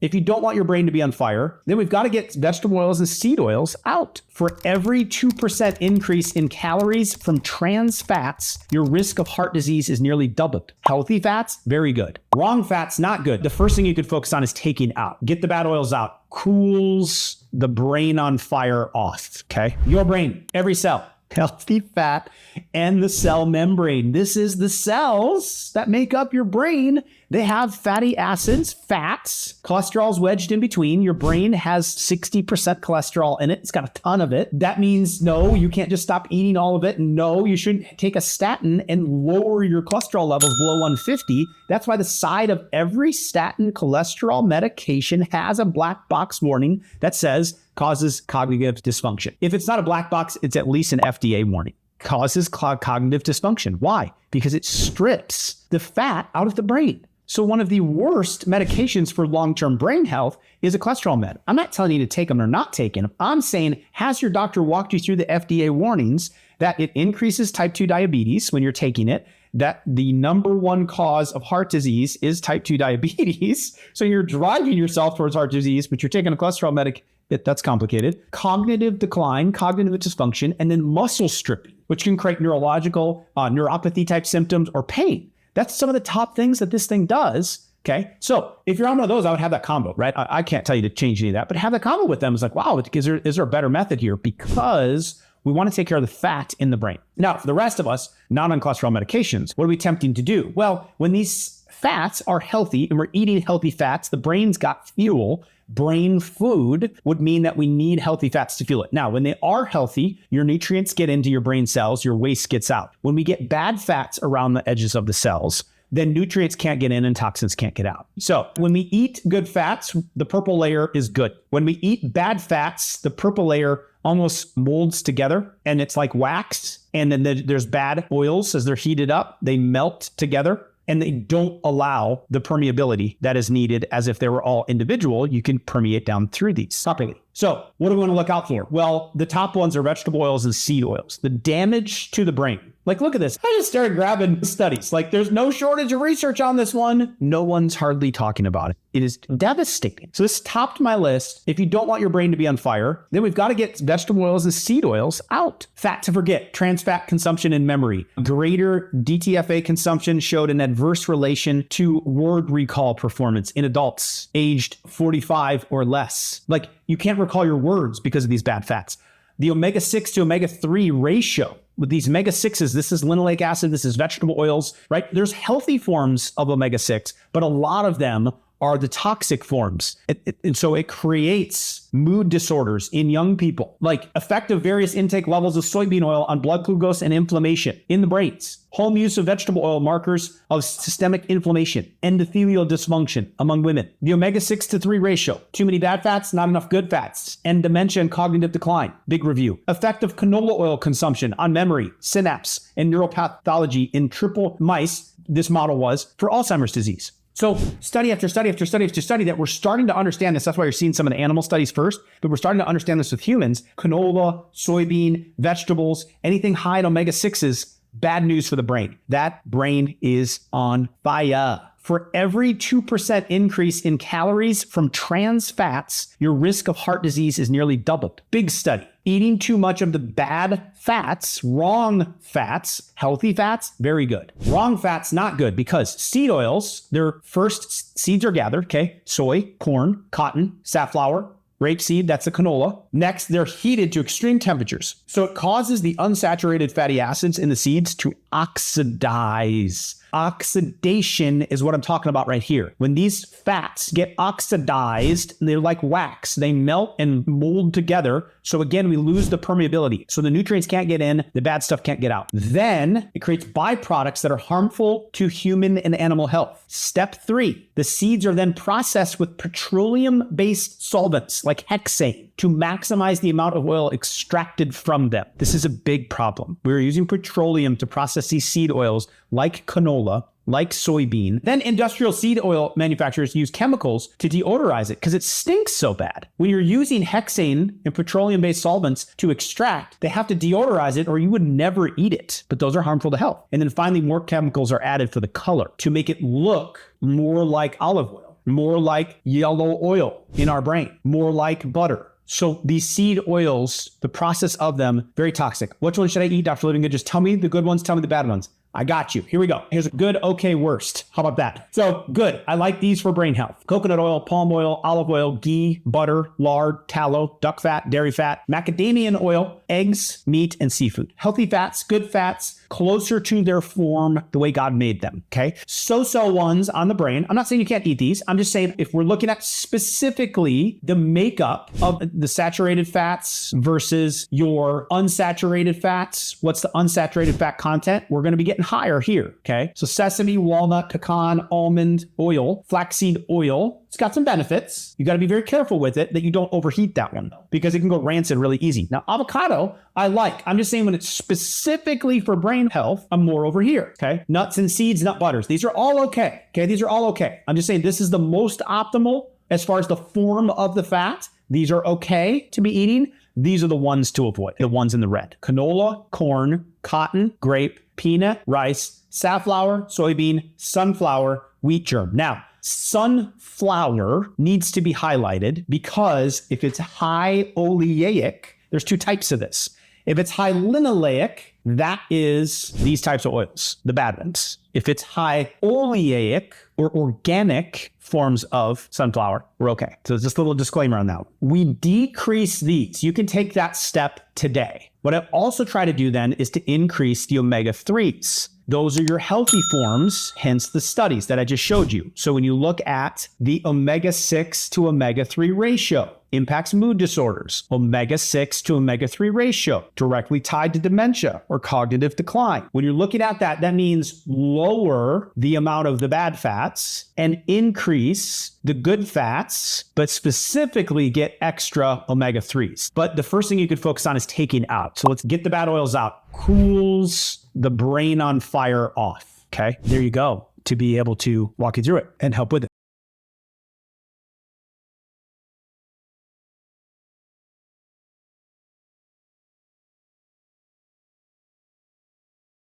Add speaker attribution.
Speaker 1: If you don't want your brain to be on fire, then we've got to get vegetable oils and seed oils out. For every 2% increase in calories from trans fats, your risk of heart disease is nearly doubled. Healthy fats, very good. Wrong fats, not good. The first thing you could focus on is taking out. Get the bad oils out. Cools the brain on fire off, okay? Your brain, every cell. Healthy fat and the cell membrane. This is the cells that make up your brain. They have fatty acids, fats, cholesterol's wedged in between. Your brain has 60% cholesterol in it. It's got a ton of it. That means no, you can't just stop eating all of it. No, you shouldn't take a statin and lower your cholesterol levels below 150. That's why the side of every statin cholesterol medication has a black box warning that says causes cognitive dysfunction. If it's not a black box, it's at least an FDA warning. Causes cognitive dysfunction. Why? Because it strips the fat out of the brain. So one of the worst medications for long-term brain health is a cholesterol med. I'm not telling you to take them or not take them. I'm saying, has your doctor walked you through the FDA warnings that it increases type 2 diabetes when you're taking it, that the number one cause of heart disease is type 2 diabetes. So you're driving yourself towards heart disease, but you're taking a cholesterol medic. That's complicated. Cognitive decline, cognitive dysfunction, and then muscle stripping, which can create neurological, neuropathy type symptoms or pain. That's some of the top things that this thing does. Okay. So if you're on one of those, I would have that combo, right? I can't tell you to change any of that, but have the combo with them. It's like, wow, is there a better method here? Because we want to take care of the fat in the brain. Now, for the rest of us, not on cholesterol medications, what are we attempting to do? Well, when these fats are healthy and we're eating healthy fats, the brain's got fuel. Brain food would mean that we need healthy fats to fuel it. Now, when they are healthy, your nutrients get into your brain cells, your waste gets out. When we get bad fats around the edges of the cells, then nutrients can't get in and toxins can't get out. So when we eat good fats, the purple layer is good. When we eat bad fats, the purple layer almost molds together and it's like wax. And then there's bad oils as they're heated up, they melt together. And they don't allow the permeability that is needed as if they were all individual. You can permeate down through these properly. So what do we want to look out for? Well, the top ones are vegetable oils and seed oils. The damage to the brain. Like, look at this. I just started grabbing studies. Like, there's no shortage of research on this one. No one's hardly talking about it. It is devastating. So this topped my list. If you don't want your brain to be on fire, then we've got to get vegetable oils and seed oils out. Fat to forget, trans fat consumption in memory. Greater DTFA consumption showed an adverse relation to word recall performance in adults aged 45 or less. Like, you can't recall your words because of these bad fats. The omega-6 to omega-3 ratio with these omega-6s, this is linoleic acid, this is vegetable oils, right? There's healthy forms of omega-6, but a lot of them are the toxic forms. And so it creates mood disorders in young people, like effective various intake levels of soybean oil on blood glucose and inflammation in the brains. Home use of vegetable oil markers of systemic inflammation, endothelial dysfunction among women. The omega-6 to 3 ratio, too many bad fats, not enough good fats, and dementia and cognitive decline. Big review. Effective canola oil consumption on memory, synapse, and neuropathology in triple mice, this model was, for Alzheimer's disease. So study after study after study after study that we're starting to understand this. That's why you're seeing some of the animal studies first, but we're starting to understand this with humans. Canola, soybean, vegetables, anything high in omega-6s, bad news for the brain. That brain is on fire. For every 2% increase in calories from trans fats, your risk of heart disease is nearly doubled. Big study. Eating too much of the bad fats, wrong fats, healthy fats, very good. Wrong fats, not good, because seed oils, their first seeds are gathered, okay? Soy, corn, cotton, safflower, rapeseed, that's a canola. Next, they're heated to extreme temperatures. So it causes the unsaturated fatty acids in the seeds to oxidize. Oxidation is what I'm talking about right here. When these fats get oxidized, they're like wax. They melt and mold together. So again, we lose the permeability. So the nutrients can't get in, the bad stuff can't get out. Then it creates byproducts that are harmful to human and animal health. Step 3, the seeds are then processed with petroleum-based solvents like hexane to maximize the amount of oil extracted from them. This is a big problem. We're using petroleum to process these seed oils like canola, like soybean. Then industrial seed oil manufacturers use chemicals to deodorize it because it stinks so bad. When you're using hexane and petroleum-based solvents to extract, they have to deodorize it or you would never eat it. But those are harmful to health. And then finally, more chemicals are added for the color to make it look more like olive oil. more like yellow oil in our brain, more like butter. So these seed oils, the process of them, very toxic. Which one should I eat, Dr. Livingood? Just tell me the good ones, tell me the bad ones. I got you. Here we go. Here's a good, okay, worst. How about that? So good. I like these for brain health. Coconut oil, palm oil, olive oil, ghee, butter, lard, tallow, duck fat, dairy fat, macadamia oil, eggs, meat, and seafood. Healthy fats, good fats, closer to their form the way God made them, okay? So-so ones on the brain. I'm not saying you can't eat these. I'm just saying if we're looking at specifically the makeup of the saturated fats versus your unsaturated fats, what's the unsaturated fat content? We're going to be getting higher here, okay? So sesame, walnut, pecan, almond oil, flaxseed oil. It's got some benefits. You got to be very careful with it that you don't overheat that one though, because it can go rancid really easy. Now, avocado, I like. I'm just saying when it's specifically for brain health, I'm more over here, okay? Nuts and seeds, nut butters. These are all okay, okay? These are all okay. I'm just saying this is the most optimal as far as the form of the fat. These are okay to be eating. These are the ones to avoid, the ones in the red. Canola, corn, cotton, grape, peanut, rice, safflower, soybean, sunflower, wheat germ. Now, sunflower needs to be highlighted because if it's high oleic, there's two types of this. If it's high linoleic, that is these types of oils, the bad ones. If it's high oleic or organic forms of sunflower, we're okay. So just a little disclaimer on that. We decrease these. You can take that step today. What I also try to do then is to increase the omega-3s. Those are your healthy forms, hence the studies that I just showed you. So when you look at the omega-6 to omega-3 ratio, impacts mood disorders, omega-6 to omega-3 ratio, directly tied to dementia or cognitive decline. When you're looking at that, that means lower the amount of the bad fats and increase the good fats, but specifically get extra omega-3s. But the first thing you could focus on is taking out. So let's get the bad oils out. Cools the brain on fire off. Okay, there you go, to be able to walk you through it and help with it.